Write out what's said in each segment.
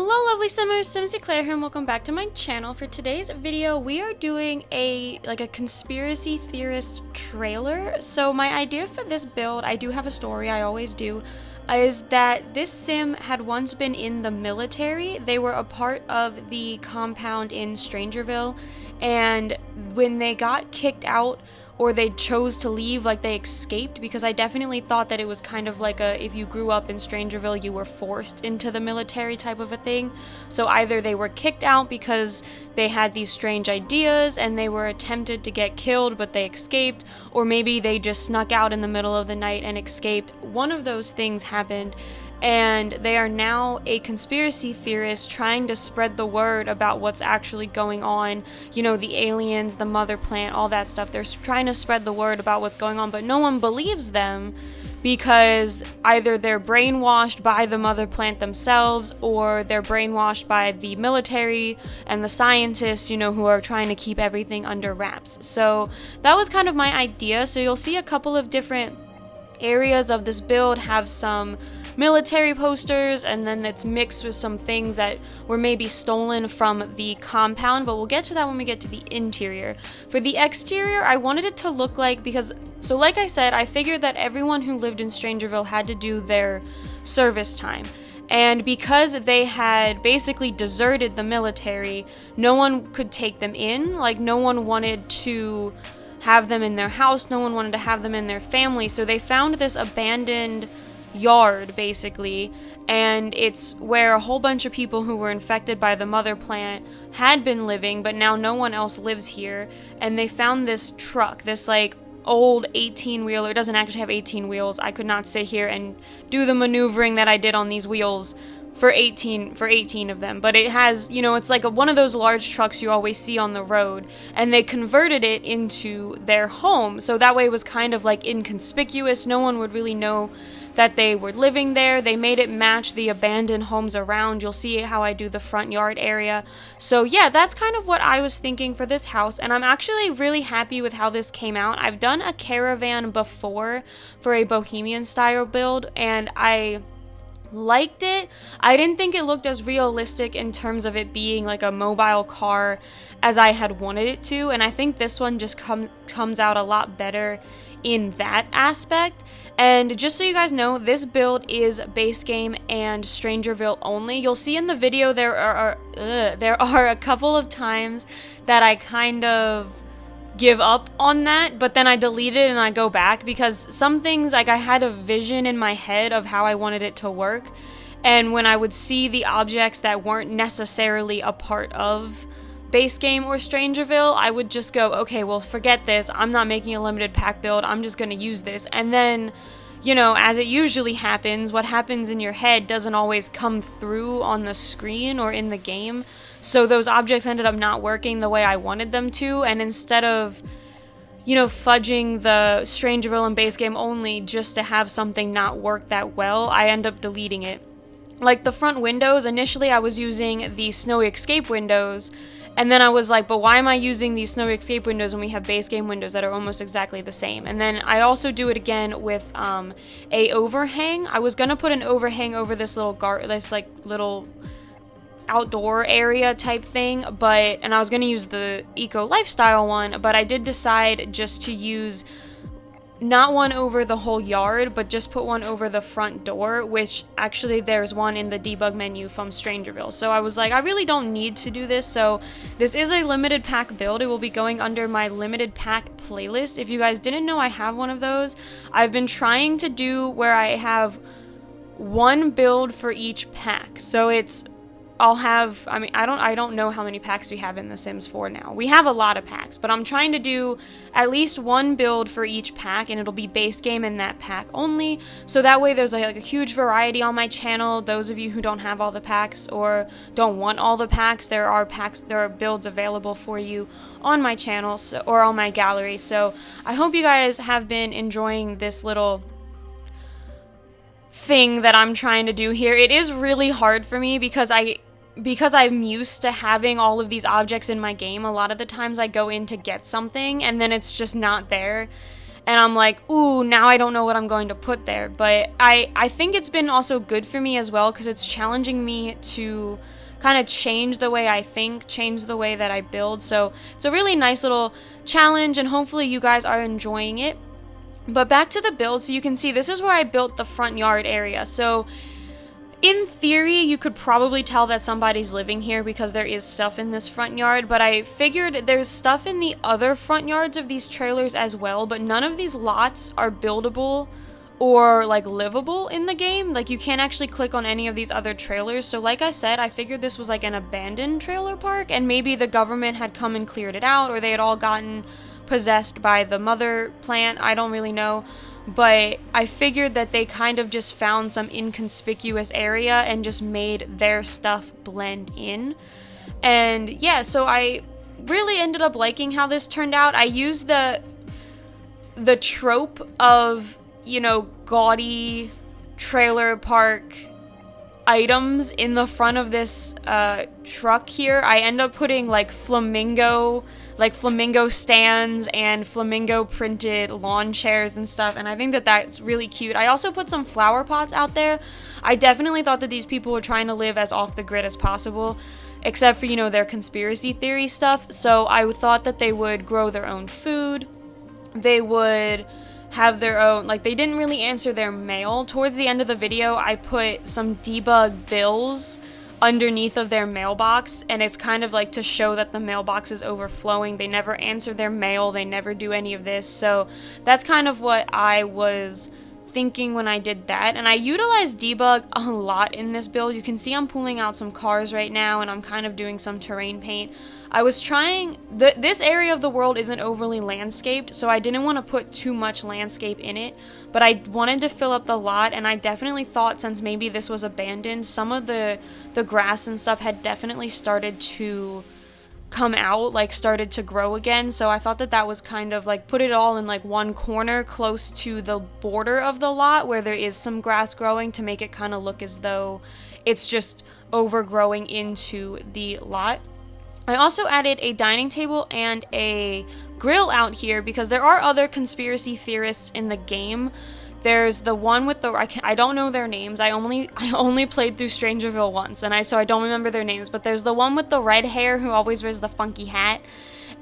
Hello lovely simmers, SimsEclaire here and welcome back to my channel. For today's video, we are doing a conspiracy theorist trailer. So my idea for this build, I do have a story, I always do, is that this sim had once been in the military. They were a part of the compound in Strangerville, and when they got kicked out, or they chose to leave, like they escaped, because I definitely thought that it was kind of like if you grew up in Strangerville, you were forced into the military type of a thing. So either they were kicked out because they had these strange ideas and they were attempted to get killed but they escaped, or maybe they just snuck out in the middle of the night and escaped. One of those things happened, and they are now a conspiracy theorist trying to spread the word about what's actually going on. You know, the aliens, the mother plant, all that stuff. They're trying to spread the word about what's going on, but no one believes them because either they're brainwashed by the mother plant themselves, or they're brainwashed by the military and the scientists, you know, who are trying to keep everything under wraps. So that was kind of my idea. So you'll see a couple of different areas of this build have some military posters, and then it's mixed with some things that were maybe stolen from the compound, but we'll get to that when we get to the interior. For the exterior, I wanted it to look like, so like I said, I figured that everyone who lived in Strangerville had to do their service time. And because they had basically deserted the military, no one could take them in. Like, no one wanted to have them in their house, no one wanted to have them in their family, so they found this abandoned yard basically, and it's where a whole bunch of people who were infected by the mother plant had been living, but now no one else lives here. And they found this truck, this like old 18-wheeler. It doesn't actually have 18 wheels. I could not sit here and do the maneuvering that I did on these wheels for 18 of them, but it has, you know, it's like one of those large trucks you always see on the road, and they converted it into their home, so that way it was kind of like inconspicuous. No one would really know that they were living there. They made it match the abandoned homes around. You'll see how I do the front yard area. So yeah, that's kind of what I was thinking for this house, and I'm actually really happy with how this came out. I've done a caravan before for a bohemian style build, and I liked it. I didn't think it looked as realistic in terms of it being like a mobile car as I had wanted it to, and I think this one just comes out a lot better in that aspect. And just so you guys know, this build is base game and Strangerville only. You'll see in the video there are a couple of times that I kind of give up on that, but then I delete it and I go back, because some things, like, I had a vision in my head of how I wanted it to work, and when I would see the objects that weren't necessarily a part of base game or Strangerville, I would just go, okay, well, forget this, I'm not making a limited pack build, I'm just gonna use this. And then, you know, as it usually happens, what happens in your head doesn't always come through on the screen or in the game. So those objects ended up not working the way I wanted them to, and instead of, you know, fudging the Strangerville and base game only just to have something not work that well, I end up deleting it. Like the front windows, initially I was using the snowy escape windows, and then I was like, but why am I using these snowy escape windows when we have base game windows that are almost exactly the same? And then I also do it again with a overhang. I was gonna put an overhang over this little little outdoor area type thing, and I was gonna use the eco lifestyle one, but I did decide just to use not one over the whole yard, but just put one over the front door, which actually there's one in the debug menu from Strangerville. So I was like, I really don't need to do this. So this is a limited pack build. It will be going under my limited pack playlist. If you guys didn't know, I have one of those. I've been trying to do where I have one build for each pack. So I'll have, I mean, I don't know how many packs we have in The Sims 4 now. We have a lot of packs, but I'm trying to do at least one build for each pack, and it'll be base game in that pack only. So that way there's like a huge variety on my channel. Those of you who don't have all the packs or don't want all the packs, there are builds available for you on my channel, or on my gallery. So I hope you guys have been enjoying this little thing that I'm trying to do here. It is really hard for me because I'm used to having all of these objects in my game. A lot of the times I go in to get something and then it's just not there, and I'm like, ooh, now I don't know what I'm going to put there. But I think it's been also good for me as well, because it's challenging me to kind of change the way I think, change the way that I build. So it's a really nice little challenge, and hopefully you guys are enjoying it. But back to the build, so you can see this is where I built the front yard area. So in theory, you could probably tell that somebody's living here because there is stuff in this front yard, but I figured there's stuff in the other front yards of these trailers as well, but none of these lots are buildable or like livable in the game. Like, you can't actually click on any of these other trailers. So like I said, I figured this was like an abandoned trailer park, and maybe the government had come and cleared it out, or they had all gotten possessed by the mother plant. I don't really know. But I figured that they kind of just found some inconspicuous area and just made their stuff blend in. And yeah, so I really ended up liking how this turned out. I used the trope of, you know, gaudy trailer park items in the front of this truck here. I end up putting like flamingo stands and flamingo printed lawn chairs and stuff, and I think that that's really cute. I also put some flower pots out there. I definitely thought that these people were trying to live as off the grid as possible, except for, you know, their conspiracy theory stuff. So I thought that they would grow their own food, they would have their own, like, they didn't really answer their mail. Towards the end of the video, I put some debug bills underneath of their mailbox, and it's kind of like to show that the mailbox is overflowing. They never answer their mail, they never do any of this. So that's kind of what I was thinking when I did that. And I utilized debug a lot in this build. You can see I'm pulling out some cars right now, and I'm kind of doing some terrain paint. I was trying, this area of the world isn't overly landscaped, so I didn't want to put too much landscape in it, but I wanted to fill up the lot, and I definitely thought, since maybe this was abandoned, some of the grass and stuff had definitely started to come out, like started to grow again. So I thought that that was kind of like, put it all in like one corner close to the border of the lot where there is some grass growing, to make it kind of look as though it's just overgrowing into the lot. I also added a dining table and a grill out here because there are other conspiracy theorists in the game. There's the one with the, I don't know their names. I only played through Strangerville once, and so I don't remember their names, but there's the one with the red hair who always wears the funky hat.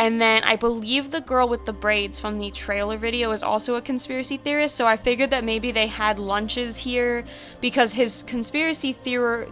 And then I believe the girl with the braids from the trailer video is also a conspiracy theorist, so I figured that maybe they had lunches here because his conspiracy theorist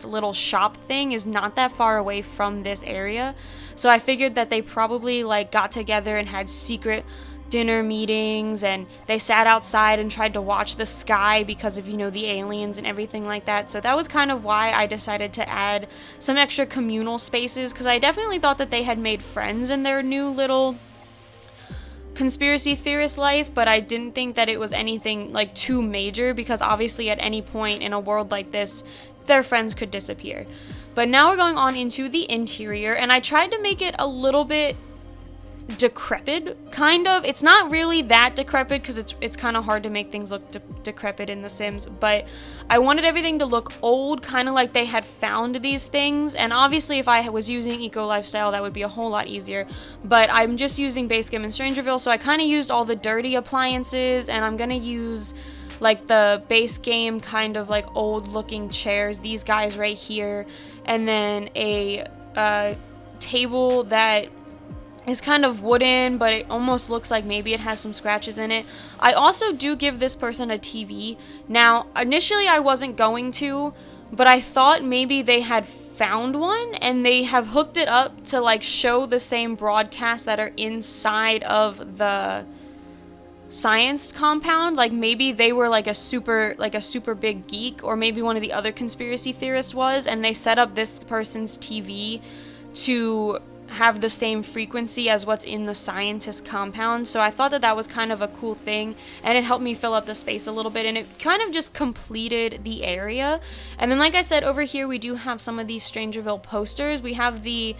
little shop thing is not that far away from this area. So I figured that they probably like got together and had secret dinner meetings, and they sat outside and tried to watch the sky because of, you know, the aliens and everything like that. So that was kind of why I decided to add some extra communal spaces, because I definitely thought that they had made friends in their new little conspiracy theorist life, but I didn't think that it was anything like too major, because obviously at any point in a world like this, their friends could disappear. But now we're going on into the interior, and I tried to make it a little bit decrepit, kind of. It's not really that decrepit because it's kind of hard to make things look decrepit in The Sims, but I wanted everything to look old, kind of like they had found these things. And obviously if I was using Eco Lifestyle, that would be a whole lot easier, but I'm just using base game in Strangerville, so I kind of used all the dirty appliances, and I'm gonna use like the base game kind of like old looking chairs, these guys right here, and then a table that is kind of wooden, but it almost looks like maybe it has some scratches in it. I also do give this person a TV. Now, initially I wasn't going to, but I thought maybe they had found one and they have hooked it up to like show the same broadcasts that are inside of the science compound. Like maybe they were like a super big geek, or maybe one of the other conspiracy theorists was, and they set up this person's TV to have the same frequency as what's in the scientist compound. So I thought that that was kind of a cool thing, and it helped me fill up the space a little bit, and it kind of just completed the area. And then like I said, over here we do have some of these Strangerville posters. We have the,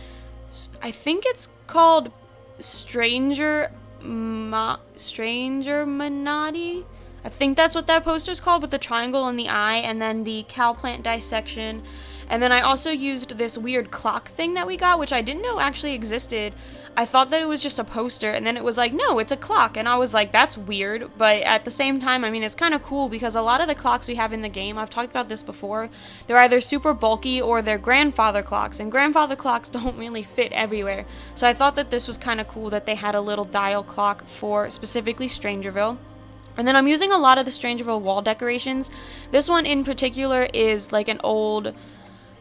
I think it's called Strangermanati. I think that's what that poster's called, with the triangle and the eye, and then the cow plant dissection. And then I also used this weird clock thing that we got, which I didn't know actually existed. I thought that it was just a poster, and then it was like, no, it's a clock. And I was like, that's weird. But at the same time, I mean, it's kind of cool because a lot of the clocks we have in the game, I've talked about this before, they're either super bulky or they're grandfather clocks. And grandfather clocks don't really fit everywhere. So I thought that this was kind of cool that they had a little dial clock for specifically Strangerville. And then I'm using a lot of the Strangerville wall decorations. This one in particular is like an old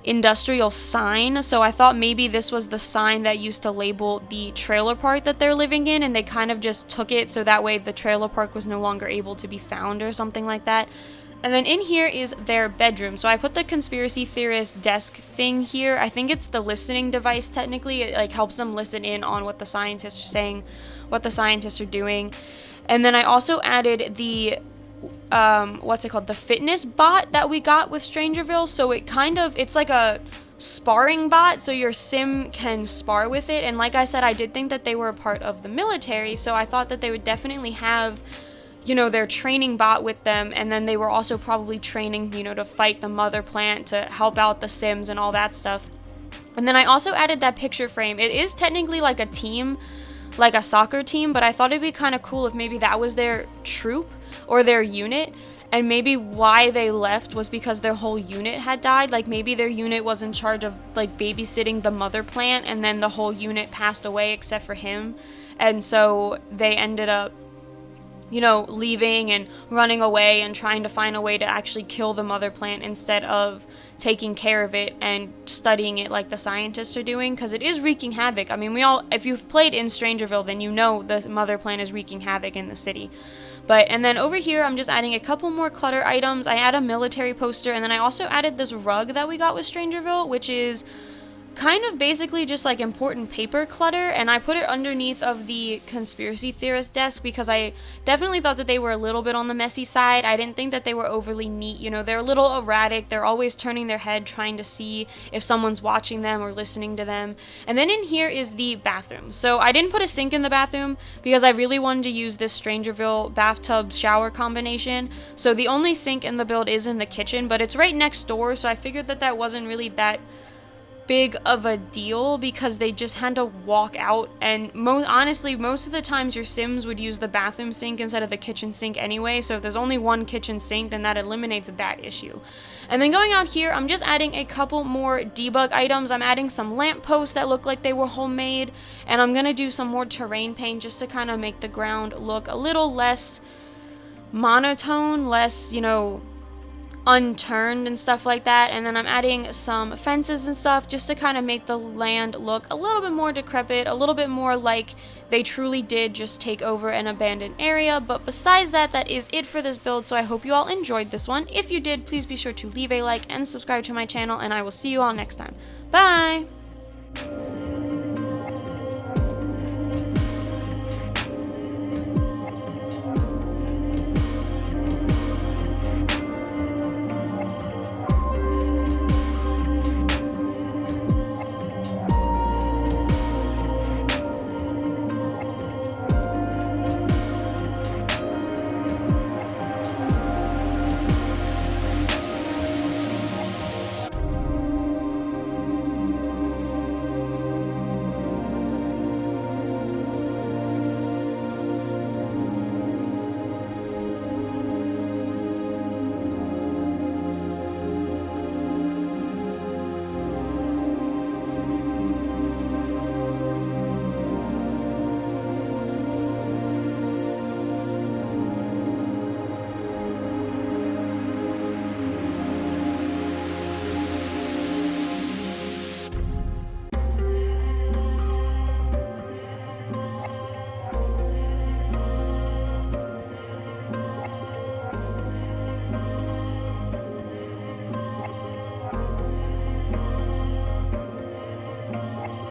industrial sign, so I thought maybe this was the sign that used to label the trailer park that they're living in, and they kind of just took it so that way the trailer park was no longer able to be found or something like that. And then in here is their bedroom. So I put the conspiracy theorist desk thing here. I think it's the listening device technically. It like helps them listen in on what the scientists are saying, what the scientists are doing. And then I also added the what's it called, the fitness bot that we got with Strangerville. So it's like a sparring bot, so your sim can spar with it. And like I said, I did think that they were a part of the military, so I thought that they would definitely have, you know, their training bot with them, and then they were also probably training, you know, to fight the mother plant, to help out the Sims and all that stuff. And then I also added that picture frame. It is technically like a team, like a soccer team, but I thought it'd be kind of cool if maybe that was their troop or their unit, and maybe why they left was because their whole unit had died. Like maybe their unit was in charge of like babysitting the mother plant, and then the whole unit passed away except for him, and so they ended up, you know, leaving and running away and trying to find a way to actually kill the mother plant instead of taking care of it and studying it like the scientists are doing, because it is wreaking havoc. I mean, if you've played in Strangerville, then you know the mother plant is wreaking havoc in the city. And then over here, I'm just adding a couple more clutter items. I add a military poster, and then I also added this rug that we got with Strangerville, which is kind of basically just like important paper clutter, and I put it underneath of the conspiracy theorist desk because I definitely thought that they were a little bit on the messy side. I didn't think that they were overly neat. You know, they're a little erratic. They're always turning their head trying to see if someone's watching them or listening to them. And then in here is the bathroom. So I didn't put a sink in the bathroom because I really wanted to use this Strangerville bathtub shower combination. So the only sink in the build is in the kitchen, but it's right next door, so I figured that that wasn't really that big of a deal because they just had to walk out, and honestly most of the times your Sims would use the bathroom sink instead of the kitchen sink anyway, so if there's only one kitchen sink, then that eliminates that issue. And then going out here, I'm just adding a couple more debug items. I'm adding some lamp posts that look like they were homemade, and I'm gonna do some more terrain paint just to kind of make the ground look a little less monotone, less, you know, unturned and stuff like that. And then I'm adding some fences and stuff just to kind of make the land look a little bit more decrepit, a little bit more like they truly did just take over an abandoned area. But besides that, that is it for this build, so I hope you all enjoyed this one. If you did, please be sure to leave a like and subscribe to my channel, and I will see you all next time. Bye!